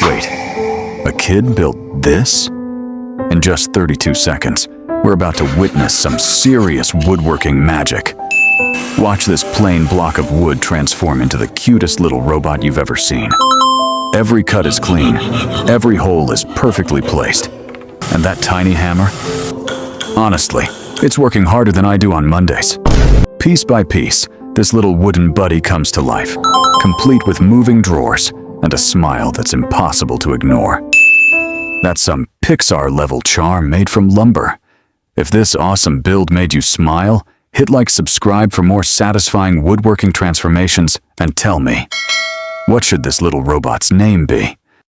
Wait, a kid built this? In just 32 seconds, we're about to witness some serious woodworking magic. Watch this plain block of wood transform into the cutest little robot you've ever seen. Every cut is clean, every hole is perfectly placed. And that tiny hammer? Honestly, it's working harder than I do on Mondays. Piece by piece, this little wooden buddy comes to life, complete with moving drawers and a smile that's impossible to ignore. That's some Pixar-level charm made from lumber. If this awesome build made you smile, hit like subscribe for more satisfying woodworking transformations and tell me, what should this little robot's name be?